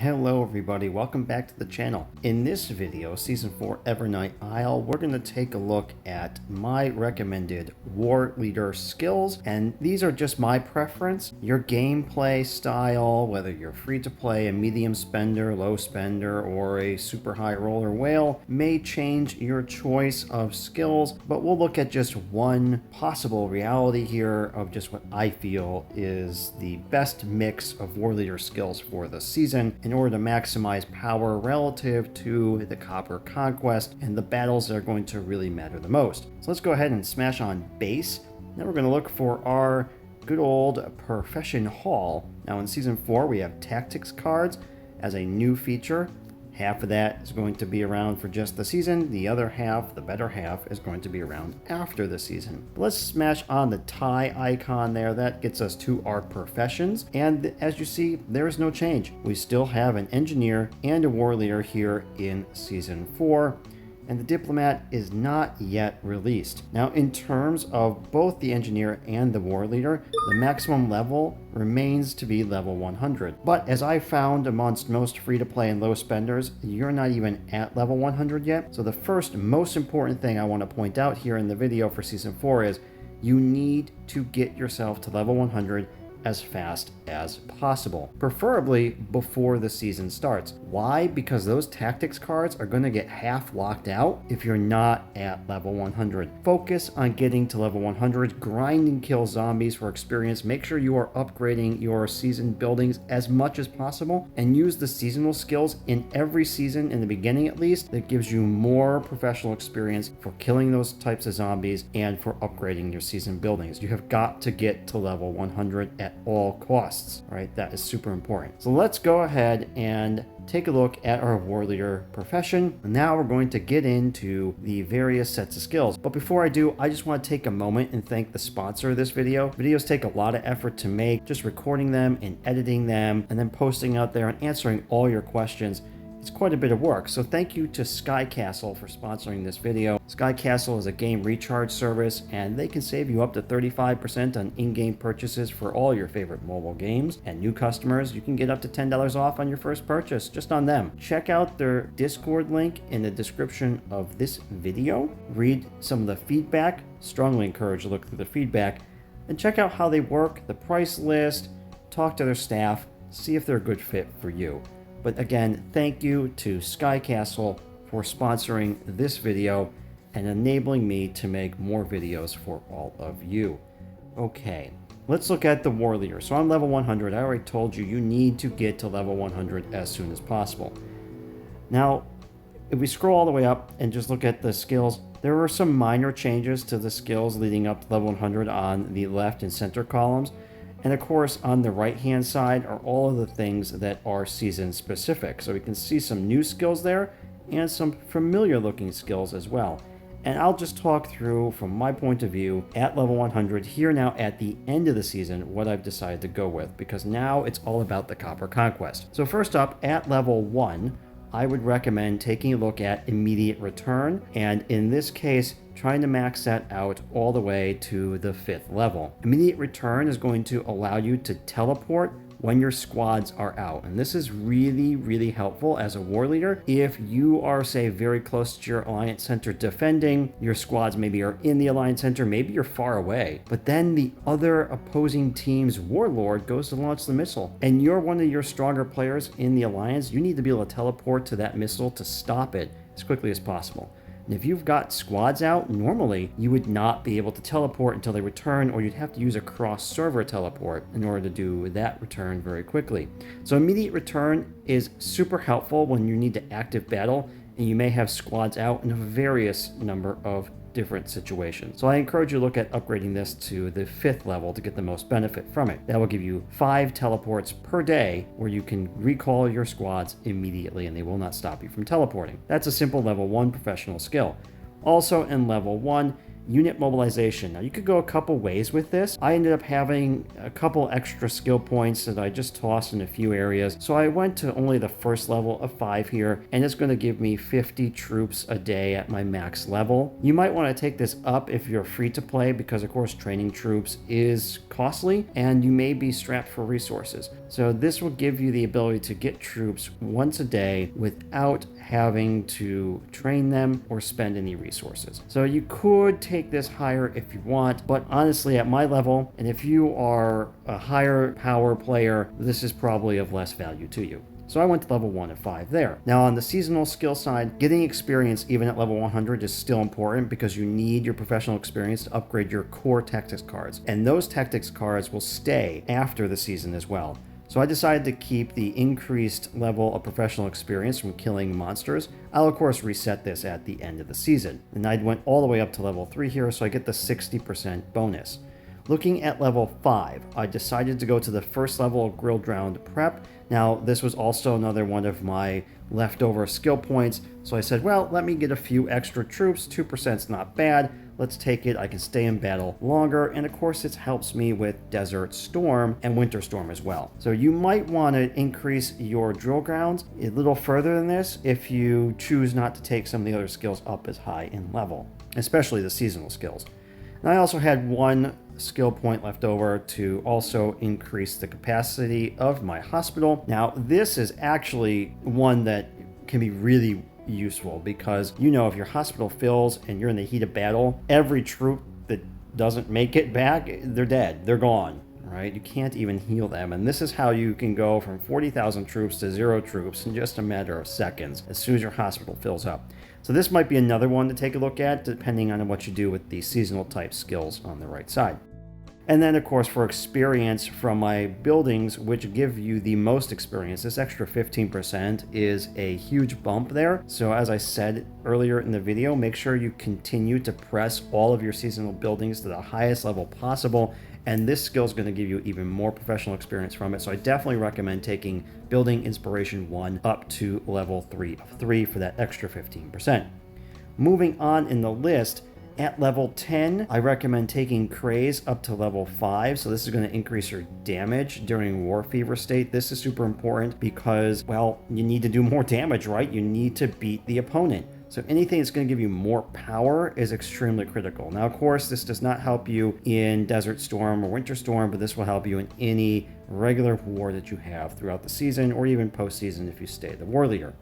Hello everybody, welcome back to the channel. In this video, Season 4 Evernight Isle, we're going to take a look at my recommended war leader skills, and these are just my preference. Your gameplay style, whether you're free to play, a medium spender, low spender, or a super high roller whale, may change your choice of skills, but we'll look at just one possible reality here of just what I feel is the best mix of war leader skills for the season in order to maximize power relative to the Copper Conquest and the battles that are going to really matter the most. So let's go ahead and smash on base. Now we're going to look for our good old Profession Hall. Now in Season 4 we have Tactics cards as a new feature. Half of that is going to be around for just the season. The other half, the better half, is going to be around after the season. Let's smash on the tie icon there. That gets us to our professions. And as you see, there is no change. We still have an engineer and a war leader here in Season 4. And the Diplomat is not yet released. Now, in terms of both the engineer and the war leader, the maximum level remains to be level 100. But as I found amongst most free-to-play and low spenders, you're not even at level 100 yet. So the first most important thing I want to point out here in the video for Season 4 is you need to get yourself to level 100 as fast as possible, preferably before the season starts. Why? Because those tactics cards are going to get half locked out if you're not at level 100. Focus on getting to level 100, grind and kill zombies for experience, make sure you are upgrading your season buildings as much as possible, and use the seasonal skills in every season, in the beginning at least, that gives you more professional experience for killing those types of zombies and for upgrading your season buildings. You have got to get to level 100 at all costs. All right, that is super important. So let's go ahead and take a look at our war leader profession. And now we're going to get into the various sets of skills. But before I do, I just want to take a moment and thank the sponsor of this video. Videos take a lot of effort to make, just recording them and editing them and then posting out there and answering all your questions. It's quite a bit of work, so thank you to Skycastle for sponsoring this video. Skycastle is a game recharge service, and they can save you up to 35% on in-game purchases for all your favorite mobile games. And new customers, you can get up to $10 off on your first purchase just on them. Check out their Discord link in the description of this video. Read some of the feedback. Strongly encourage you to look through the feedback. And check out how they work, the price list, talk to their staff, see if they're a good fit for you. But again, thank you to Skycastle for sponsoring this video and enabling me to make more videos for all of you. Okay, let's look at the war leader. So I'm level 100. I already told you need to get to level 100 as soon as possible. Now, if we scroll all the way up and just look at the skills, there were some minor changes to the skills leading up to level 100 on the left and center columns. And of course, on the right-hand side are all of the things that are season-specific. So we can see some new skills there and some familiar-looking skills as well. And I'll just talk through, from my point of view, at level 100 here now at the end of the season, what I've decided to go with, because now it's all about the Copper Conquest. So first up, at level 1, I would recommend taking a look at immediate return, and in this case, trying to max that out all the way to the 5th level. Immediate return is going to allow you to teleport when your squads are out. And this is really, really helpful as a war leader. If you are, say, very close to your alliance center defending, your squads maybe are in the alliance center, maybe you're far away, but then the other opposing team's warlord goes to launch the missile, and you're one of your stronger players in the alliance, you need to be able to teleport to that missile to stop it as quickly as possible. And if you've got squads out, normally you would not be able to teleport until they return, or you'd have to use a cross-server teleport in order to do that return very quickly. So immediate return is super helpful when you need to active battle, and you may have squads out in a various number of different situations. So I encourage you to look at upgrading this to the 5th level to get the most benefit from it. That will give you 5 teleports per day where you can recall your squads immediately and they will not stop you from teleporting. That's a simple level 1 professional skill. Also in level 1, unit mobilization. Now you could go a couple ways with this. I ended up having a couple extra skill points that I just tossed in a few areas. So I went to only the first level of 5 here, and it's going to give me 50 troops a day at my max level. You might want to take this up if you're free to play, because of course training troops is costly and you may be strapped for resources. So this will give you the ability to get troops once a day without having to train them or spend any resources. So you could take this higher if you want, but honestly at my level, and if you are a higher power player, this is probably of less value to you. So I went to level 1 at 5 there. Now on the seasonal skill side, getting experience even at level 100 is still important, because you need your professional experience to upgrade your core tactics cards. And those tactics cards will stay after the season as well. So I decided to keep the increased level of professional experience from killing monsters. I'll of course reset this at the end of the season. And I went all the way up to level 3 here, so I get the 60% bonus. Looking at level 5, I decided to go to the first level of Grilled Drowned Prep. Now, this was also another one of my leftover skill points, so I said, well, let me get a few extra troops. 2% is not bad. Let's take it. I can stay in battle longer, and of course it helps me with Desert Storm and Winter Storm as well. So you might want to increase your drill grounds a little further than this if you choose not to take some of the other skills up as high in level, especially the seasonal skills. And I also had one skill point left over to also increase the capacity of my hospital. Now, this is actually one that can be really useful, because you know, if your hospital fills and you're in the heat of battle, every troop that doesn't make it back, they're dead, they're gone, right? You can't even heal them. And this is how you can go from 40,000 troops to 0 troops in just a matter of seconds as soon as your hospital fills up. So this might be another one to take a look at, depending on what you do with the seasonal type skills on the right side. And then, of course, for experience from my buildings, which give you the most experience, this extra 15% is a huge bump there. So as I said earlier in the video, make sure you continue to press all of your seasonal buildings to the highest level possible. And this skill is going to give you even more professional experience from it. So I definitely recommend taking Building Inspiration 1 up to level 3 of 3 for that extra 15%. Moving on in the list, at level 10, I recommend taking Craze up to level 5. So this is going to increase your damage during War Fever state. This is super important because, well, you need to do more damage, right? You need to beat the opponent. So anything that's going to give you more power is extremely critical. Now, of course, this does not help you in Desert Storm or Winter Storm, but this will help you in any regular war that you have throughout the season, or even postseason if you stay the war leader.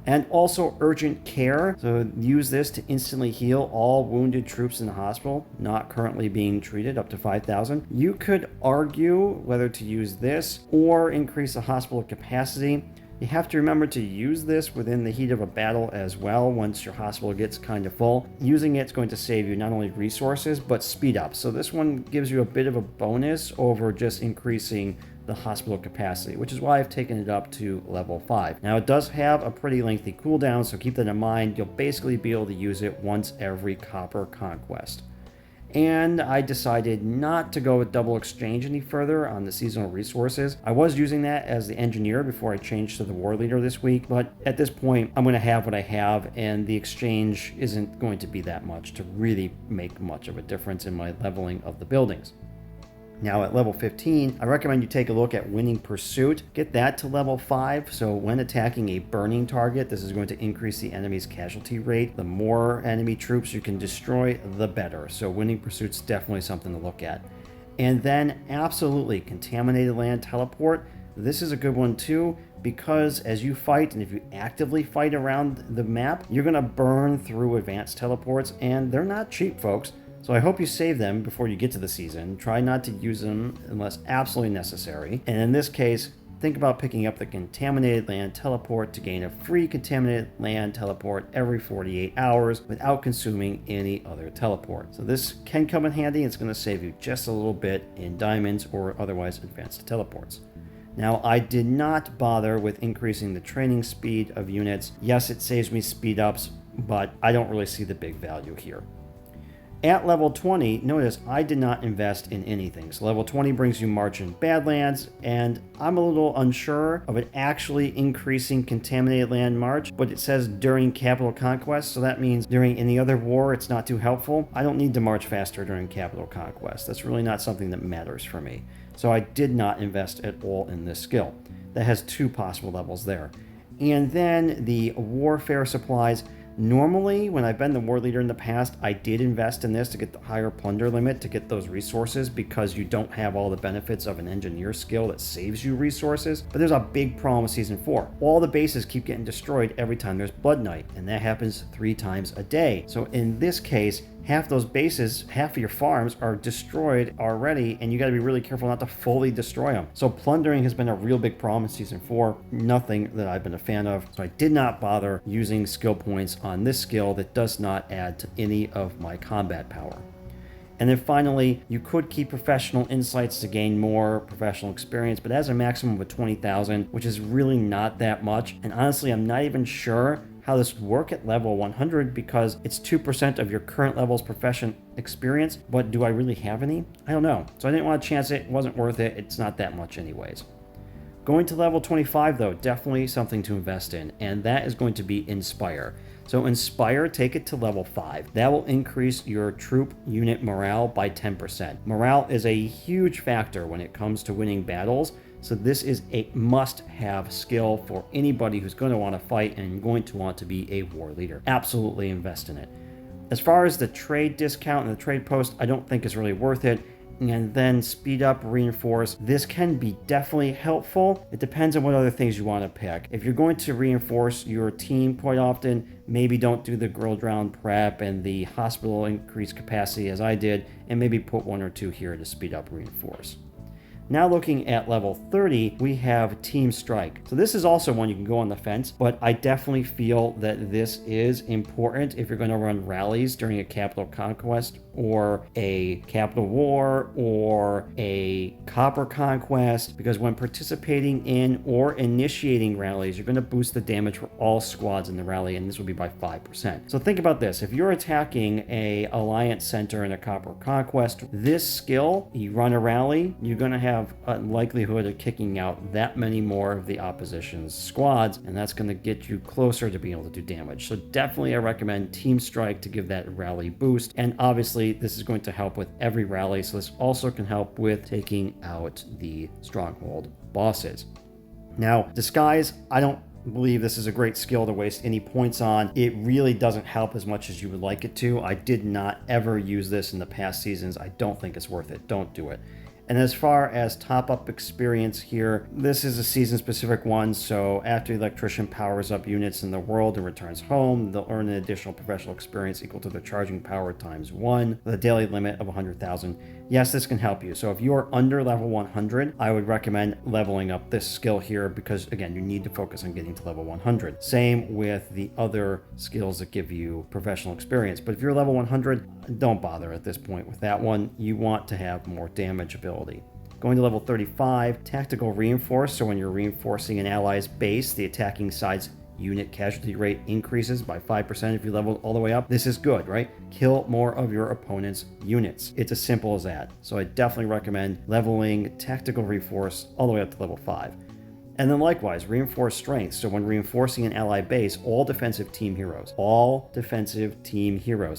And also Urgent Care. So use this to instantly heal all wounded troops in the hospital not currently being treated, up to 5,000. You could argue whether to use this or increase the hospital capacity. You have to remember to use this within the heat of a battle as well once your hospital gets kind of full. Using it's going to save you not only resources, but speed up. So this one gives you a bit of a bonus over just increasing the hospital capacity, which is why I've taken it up to level 5. Now, it does have a pretty lengthy cooldown, so keep that in mind. You'll basically be able to use it once every copper conquest. And I decided not to go with double exchange any further on the seasonal resources. I was using that as the engineer before I changed to the war leader this week, but at this point I'm going to have what I have, and the exchange isn't going to be that much to really make much of a difference in my leveling of the buildings. Now at level 15, I recommend you take a look at Winning Pursuit. Get that to level 5, so when attacking a burning target, this is going to increase the enemy's casualty rate. The more enemy troops you can destroy, the better. So Winning Pursuit's definitely something to look at. And then absolutely, Contaminated Land Teleport. This is a good one too, because as you fight, and if you actively fight around the map, you're going to burn through advanced teleports, and they're not cheap, folks. So I hope you save them before you get to the season. Try not to use them unless absolutely necessary. And in this case, think about picking up the Contaminated Land Teleport to gain a free Contaminated Land Teleport every 48 hours without consuming any other teleport. So this can come in handy. It's going to save you just a little bit in diamonds or otherwise advanced teleports. Now, I did not bother with increasing the training speed of units. Yes, it saves me speed ups, but I don't really see the big value here. At level 20, notice I did not invest in anything. So level 20 brings you March and Badlands, and I'm a little unsure of it actually increasing Contaminated Land March, but it says during Capital Conquest, so that means during any other war it's not too helpful. I don't need to march faster during Capital Conquest. That's really not something that matters for me. So I did not invest at all in this skill. That has 2 possible levels there. And then the warfare supplies. Normally, when I've been the war leader in the past, I did invest in this to get the higher plunder limit, to get those resources, because you don't have all the benefits of an engineer skill that saves you resources. But there's a big problem with Season 4. All the bases keep getting destroyed every time there's Blood Night, and that happens 3 times a day. So in this case, half those bases, half of your farms are destroyed already, and you got to be really careful not to fully destroy them. So plundering has been a real big problem in Season 4, nothing that I've been a fan of. So I did not bother using skill points on this skill that does not add to any of my combat power. And then finally, you could keep professional insights to gain more professional experience, but it has a maximum of 20,000, which is really not that much. And honestly, I'm not even sure how this would work at level 100, because it's 2% of your current level's profession experience, but do I really have any? I don't know. So I didn't want to chance it. It wasn't worth it. It's not that much anyways. Going to level 25 though, definitely something to invest in, and that is going to be Inspire. So Inspire, take it to level 5. That will increase your troop unit morale by 10%. Morale is a huge factor when it comes to winning battles, so this is a must-have skill for anybody who's going to want to fight and going to want to be a war leader. Absolutely invest in it. As far as the trade discount and the trade post, I don't think it's really worth it. And then speed up, reinforce. This can be definitely helpful. It depends on what other things you want to pick. If you're going to reinforce your team quite often, maybe don't do the girl drown prep and the hospital increased capacity as I did, and maybe put 1 or 2 here to speed up reinforce. Now looking at level 30, we have Team Strike. So this is also one you can go on the fence, but I definitely feel that this is important if you're going to run rallies during a capital conquest or a capital war or a copper conquest, because when participating in or initiating rallies, you're going to boost the damage for all squads in the rally, and this will be by 5%. So think about this. If you're attacking a alliance center in a copper conquest, this skill, you run a rally, you're going to have a likelihood of kicking out that many more of the opposition's squads, and that's going to get you closer to being able to do damage. So definitely I recommend Team Strike to give that rally boost, and obviously this is going to help with every rally, so this also can help with taking out the stronghold bosses. Now, Disguise, I don't believe this is a great skill to waste any points on. It really doesn't help as much as you would like it to. I did not ever use this in the past seasons. I don't think it's worth it. Don't do it. And as far as top-up experience here, this is a season-specific one, so after the electrician powers up units in the world and returns home, they'll earn an additional professional experience equal to their charging power times 1, with a daily limit of 100,000. Yes, this can help you. So if you are under level 100, I would recommend leveling up this skill here, because again, you need to focus on getting to level 100. Same with the other skills that give you professional experience. But if you're level 100, don't bother at this point with that one. You want to have more damage ability. Going to level 35, Tactical Reinforce. So when you're reinforcing an ally's base, the attacking side's unit casualty rate increases by 5% if you level all the way up. This is good, right? Kill more of your opponent's units. It's as simple as that. So I definitely recommend leveling Tactical Reinforce all the way up to level 5. And then likewise, Reinforce Strength. So when reinforcing an ally base, all defensive team heroes,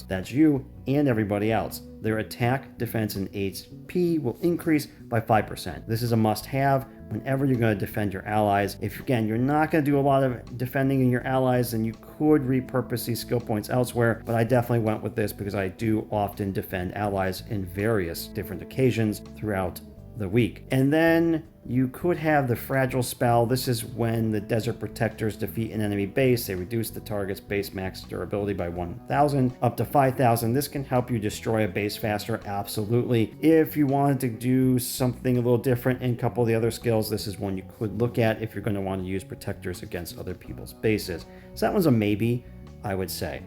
that's you and everybody else, their attack, defense, and HP will increase by 5%. This is a must-have whenever you're going to defend your allies. If, again, you're not going to do a lot of defending in your allies, then you could repurpose these skill points elsewhere, but I definitely went with this because I do often defend allies in various different occasions throughout the week. And then you could have the Fragile Spell. This is when the Desert Protectors defeat an enemy base. They reduce the target's base max durability by 1,000 up to 5,000. This can help you destroy a base faster, absolutely. If you wanted to do something a little different in a couple of the other skills, this is one you could look at if you're going to want to use Protectors against other people's bases. So that one's a maybe, I would say.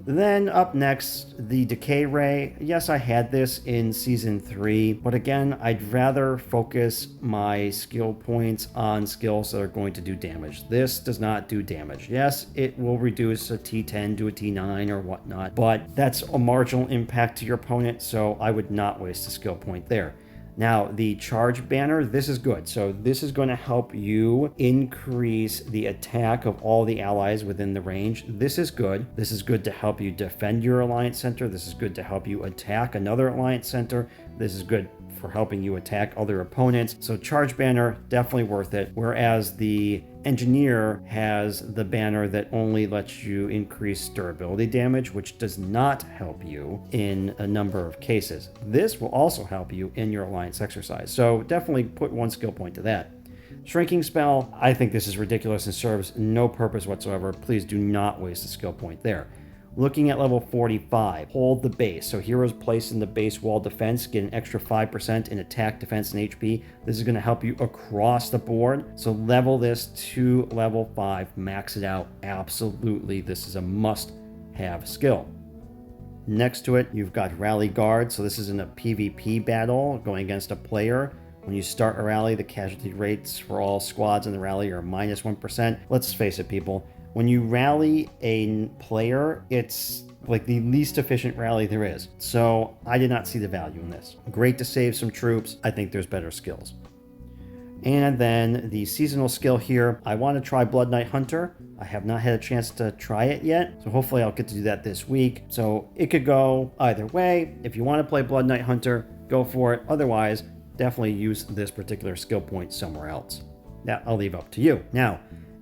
Then up next, the Decay Ray. Yes, I had this in Season 3, but again, I'd rather focus my skill points on skills that are going to do damage. This does not do damage. Yes, it will reduce a T10 to a T9 or whatnot, but that's a marginal impact to your opponent, so I would not waste a skill point there. Now, the charge banner, this is good. So this is going to help you increase the attack of all the allies within the range. This is good. This is good to help you defend your alliance center. This is good to help you attack another alliance center. This is good for helping you attack other opponents. So charge banner, definitely worth it. Whereas the engineer has the banner that only lets you increase durability damage, which does not help you in a number of cases. This will also help you in your alliance exercise. So definitely put one skill point to that. Shrinking spell, I think this is ridiculous and serves no purpose whatsoever. Please do not waste a skill point there. Looking at level 45, hold the base. So heroes placed in the base wall defense get an extra 5% in attack, defense, and HP. This is going to help you across the board. So level this to level 5, max it out. Absolutely, this is a must-have skill. Next to it, you've got Rally Guard. So this is in a PvP battle going against a player. When you start a rally, the casualty rates for all squads in the rally are minus 1%. Let's face it, people. When you rally a player, it's like the least efficient rally there is. So I did not see the value in this. Great to save some troops. I think there's better skills. And then the seasonal skill here, I want to try Blood Knight Hunter. I have not had a chance to try it yet, so hopefully I'll get to do that this week. So it could go either way. If you want to play Blood Knight Hunter, go for it. Otherwise, definitely use this particular skill point somewhere else. That I'll leave up to you. Now,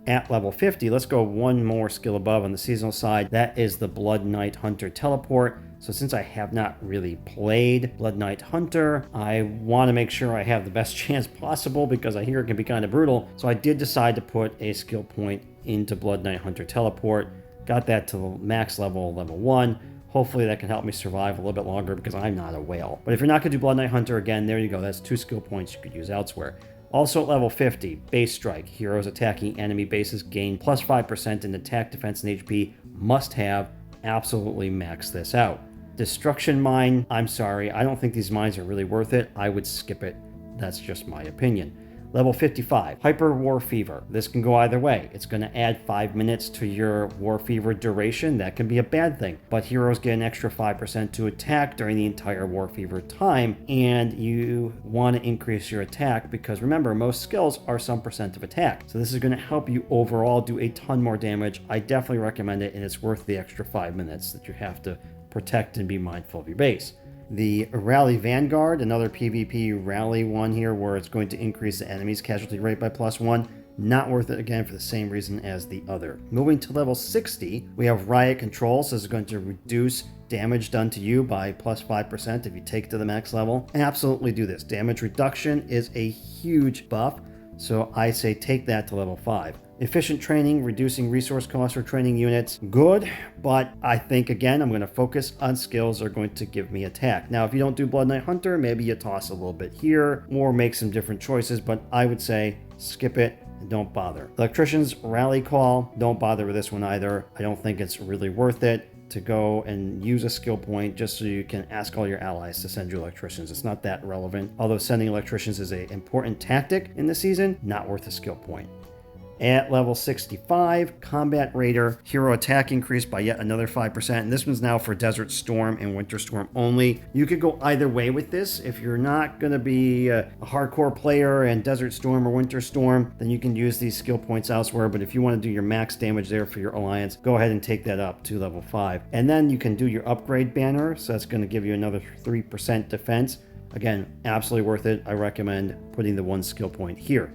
at level 50, let's go one more skill above on the seasonal side. That is the Blood Knight Hunter teleport. So since I have not really played Blood Knight Hunter, I want to make sure I have the best chance possible because I hear it can be kind of brutal. So I did decide to put a skill point into Blood Knight Hunter teleport. Got that to the max level 1. Hopefully that can help me survive a little bit longer because I'm not a whale. But if you're not going to do Blood Knight Hunter, again, there you go. That's 2 skill points you could use elsewhere. Also at level 50, Base Strike. Heroes attacking enemy bases gain plus 5% in attack, defense, and HP. Must have. Absolutely max this out. Destruction Mine. I'm sorry. I don't think these mines are really worth it. I would skip it. That's just my opinion. Level 55, Hyper War Fever. This can go either way. It's going to add 5 minutes to your War Fever duration. That can be a bad thing. But heroes get an extra 5% to attack during the entire War Fever time. And you want to increase your attack because remember, most skills are some percent of attack. So this is going to help you overall do a ton more damage. I definitely recommend it, and it's worth the extra 5 minutes that you have to protect and be mindful of your base. The Rally Vanguard, another PvP rally one here where it's going to increase the enemy's casualty rate by plus 1. Not worth it again for the same reason as the other. Moving to level 60, we have Riot Control. So this is going to reduce damage done to you by plus 5% if you take it to the max level. Absolutely do this. Damage reduction is a huge buff. So I say take that to level 5. Efficient training, reducing resource costs for training units. Good, but I think, again, I'm going to focus on skills that are going to give me attack. Now, if you don't do Blood Knight Hunter, maybe you toss a little bit here or make some different choices, but I would say skip it and don't bother. Electrician's Rally Call, don't bother with this one either. I don't think it's really worth it to go and use a skill point just so you can ask all your allies to send you electricians. It's not that relevant. Although sending electricians is an important tactic in the season, not worth a skill point. At level 65, Combat Raider, hero attack increased by yet another 5%, and this one's now for Desert Storm and Winter Storm only. You could go either way with this. If you're not going to be a hardcore player in Desert Storm or Winter Storm, then you can use these skill points elsewhere, but if you want to do your max damage there for your alliance, go ahead and take that up to level 5. And then you can do your upgrade banner, so that's going to give you another 3% defense. Again, absolutely worth it. I recommend putting the 1 skill point here.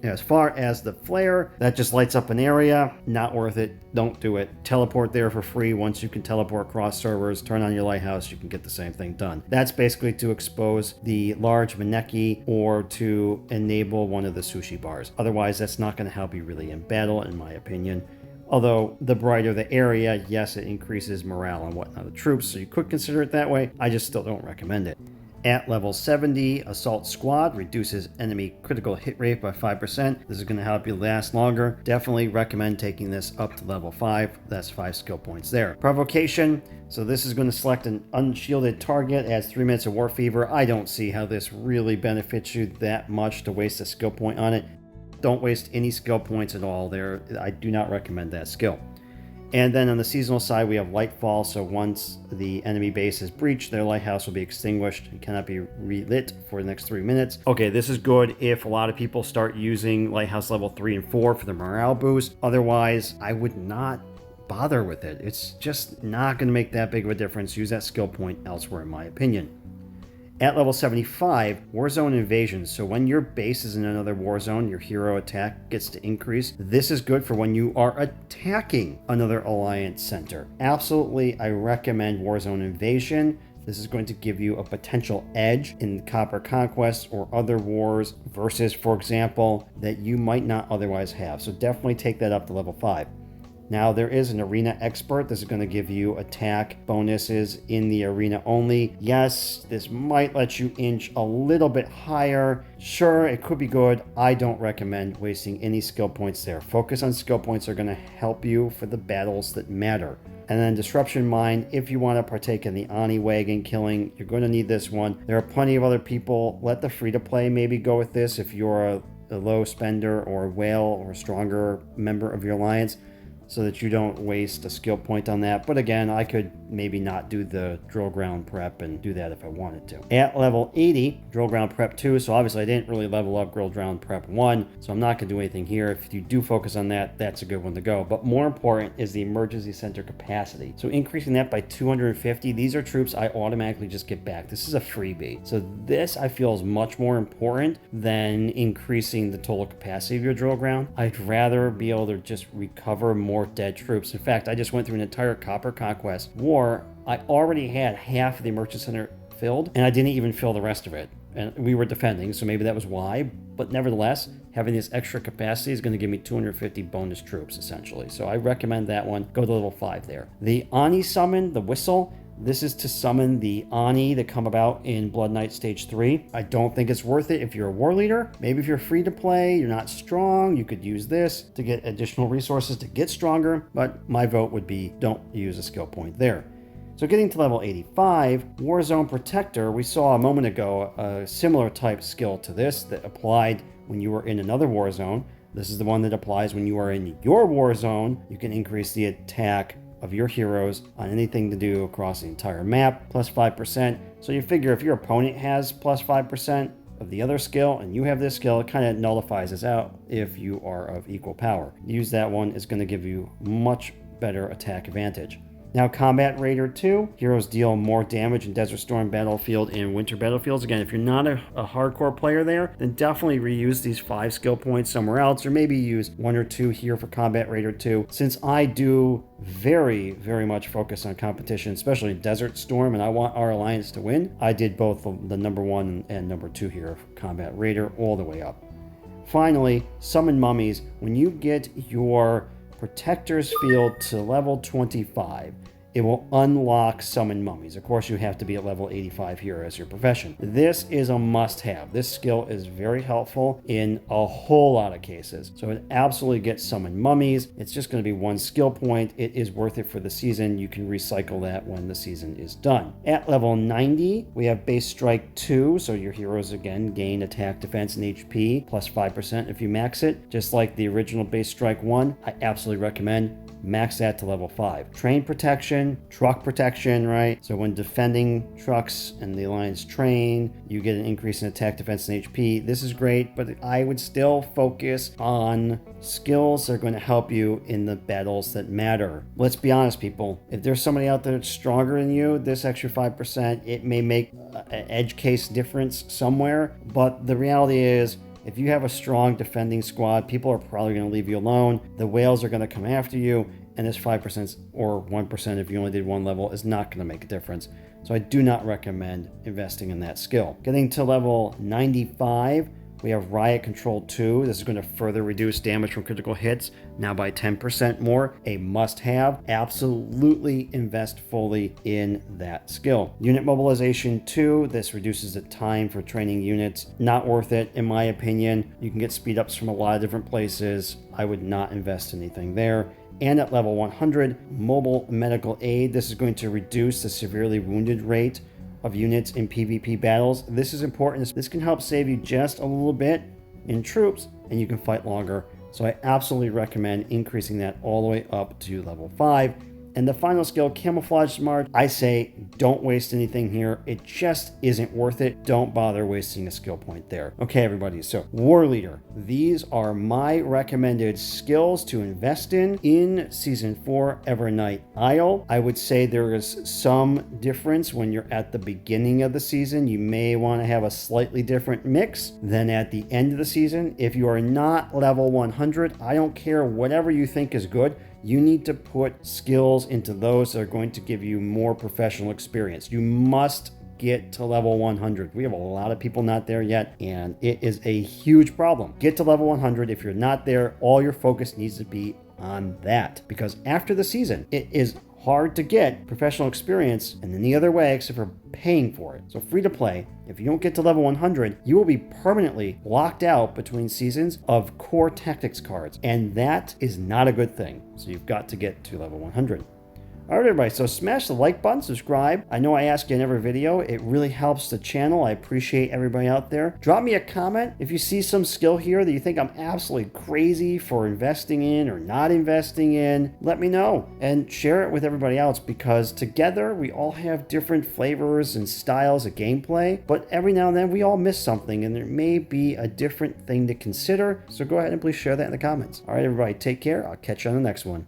As far as the flare, that just lights up an area. Not worth it. Don't do it. Teleport there for free. Once you can teleport across servers, turn on your lighthouse, you can get the same thing done. That's basically to expose the large Maneki or to enable one of the sushi bars. Otherwise, that's not going to help you really in battle, in my opinion. Although the brighter the area, yes, it increases morale and whatnot of the troops, so you could consider it that way. I just still don't recommend it. At level 70, Assault Squad reduces enemy critical hit rate by 5%. This is going to help you last longer. Definitely recommend taking this up to level 5. That's 5 skill points there. Provocation. So this is going to select an unshielded target, adds 3 minutes of War Fever. I don't see how this really benefits you that much to waste a skill point on it. Don't waste any skill points at all there. I do not recommend that skill. And then on the seasonal side, we have Lightfall. So once the enemy base is breached, their lighthouse will be extinguished and cannot be relit for the next 3 minutes. Okay, this is good if a lot of people start using lighthouse level 3 and 4 for the morale boost. Otherwise, I would not bother with it. It's just not going to make that big of a difference. Use that skill point elsewhere, in my opinion. At level 75, Warzone Invasion. So when your base is in another war zone, your hero attack gets to increase. This is good for when you are attacking another alliance center. Absolutely, I recommend Warzone Invasion. This is going to give you a potential edge in Copper Conquest or other wars versus, for example, that you might not otherwise have. So definitely take that up to level 5. Now there is an arena expert. This is going to give you attack bonuses in the arena only. Yes, this might let you inch a little bit higher. Sure, it could be good. I don't recommend wasting any skill points there. Focus on skill points that are going to help you for the battles that matter. And then Disruption Mine, if you want to partake in the Ani wagon killing, you're going to need this one. There are plenty of other people. Let the free-to-play maybe go with this if you're a low spender or a whale or a stronger member of your alliance, so that you don't waste a skill point on that. But again, I could maybe not do the drill ground prep and do that if I wanted to. At level 80, drill ground prep 2. So obviously I didn't really level up drill ground prep 1, so I'm not gonna do anything here. If you do focus on that, that's a good one to go. But more important is the emergency center capacity. So increasing that by 250, these are troops I automatically just get back. This is a freebie. So this I feel is much more important than increasing the total capacity of your drill ground. I'd rather be able to just recover more dead troops. In fact, I just went through an entire Copper Conquest war. I already had half of the emergency center filled, and I didn't even fill the rest of it. And we were defending, so maybe that was why. But nevertheless, having this extra capacity is going to give me 250 bonus troops, essentially. So I recommend that one. Go to level 5 there. The Ani summon, the whistle. This is to summon the Ani that come about in Blood Knight Stage 3. I don't think it's worth it if you're a war leader. Maybe if you're free to play, you're not strong, you could use this to get additional resources to get stronger, but my vote would be don't use a skill point there. So getting to level 85, Warzone Protector, we saw a moment ago a similar type skill to this that applied when you were in another war zone. This is the one that applies when you are in your war zone. You can increase the attack of your heroes on anything to do across the entire map, plus 5%. So you figure if your opponent has plus 5% of the other skill and you have this skill, it kind of nullifies this out if you are of equal power. Use that one, is going to give you much better attack advantage. Now, Combat Raider 2. Heroes deal more damage in Desert Storm Battlefield and Winter Battlefields. Again, if you're not a hardcore player there, then definitely reuse these 5 skill points somewhere else, or maybe use 1 or 2 here for Combat Raider 2. Since I do very, very much focus on competition, especially in Desert Storm, and I want our alliance to win, I did both the number 1 and number 2 here for Combat Raider all the way up. Finally, Summon Mummies. When you get your Protector's Field to level 25, it will unlock Summon Mummies. Of course, you have to be at level 85 here as your profession. This is a must-have. This skill is very helpful in a whole lot of cases. So it absolutely gets Summon Mummies. It's just going to be 1 skill point. It is worth it for the season. You can recycle that when the season is done. At level 90, we have Base Strike 2. So your heroes, again, gain attack, defense, and HP, plus 5% if you max it. Just like the original Base Strike 1, I absolutely recommend max that to level 5. Train protection, truck protection, right? So when defending trucks and the alliance train, you get an increase in attack, defense, and HP. This is great, but I would still focus on skills that are going to help you in the battles that matter. Let's be honest, people. If there's somebody out there that's stronger than you, this extra 5%, it may make an edge case difference somewhere, but the reality is, if you have a strong defending squad, people are probably going to leave you alone. The whales are going to come after you, and this 5% or 1% if you only did 1 level is not going to make a difference. So I do not recommend investing in that skill. Getting to level 95, We have Riot Control 2. This is going to further reduce damage from critical hits, now by 10% more. A must-have. Absolutely invest fully in that skill. Unit Mobilization 2. This reduces the time for training units. Not worth it, in my opinion. You can get speed ups from a lot of different places. I would not invest anything there. And at level 100, Mobile Medical Aid. This is going to reduce the severely wounded rate of units in PvP battles. This is important. This can help save you just a little bit in troops, and you can fight longer. So I absolutely recommend increasing that all the way up to level 5. And the final skill, Camouflage Smart, I say don't waste anything here. It just isn't worth it. Don't bother wasting a skill point there. Okay, everybody, so War Leader. These are my recommended skills to invest in Season 4 Evernight Isle. I would say there is some difference when you're at the beginning of the season. You may want to have a slightly different mix than at the end of the season. If you are not level 100, I don't care, whatever you think is good. You need to put skills into those that are going to give you more professional experience. You must get to level 100. We have a lot of people not there yet, and it is a huge problem. Get to level 100. If you're not there, all your focus needs to be on that, because after the season, it is hard to get professional experience in any other way except for paying for it. So free to play, if you don't get to level 100, you will be permanently locked out between seasons of core tactics cards, and that is not a good thing. So you've got to get to level 100. All right, everybody, so smash the like button, subscribe. I know I ask you in every video. It really helps the channel. I appreciate everybody out there. Drop me a comment if you see some skill here that you think I'm absolutely crazy for investing in or not investing in. Let me know and share it with everybody else, because together we all have different flavors and styles of gameplay, but every now and then we all miss something and there may be a different thing to consider. So go ahead and please share that in the comments. All right, everybody, take care. I'll catch you on the next one.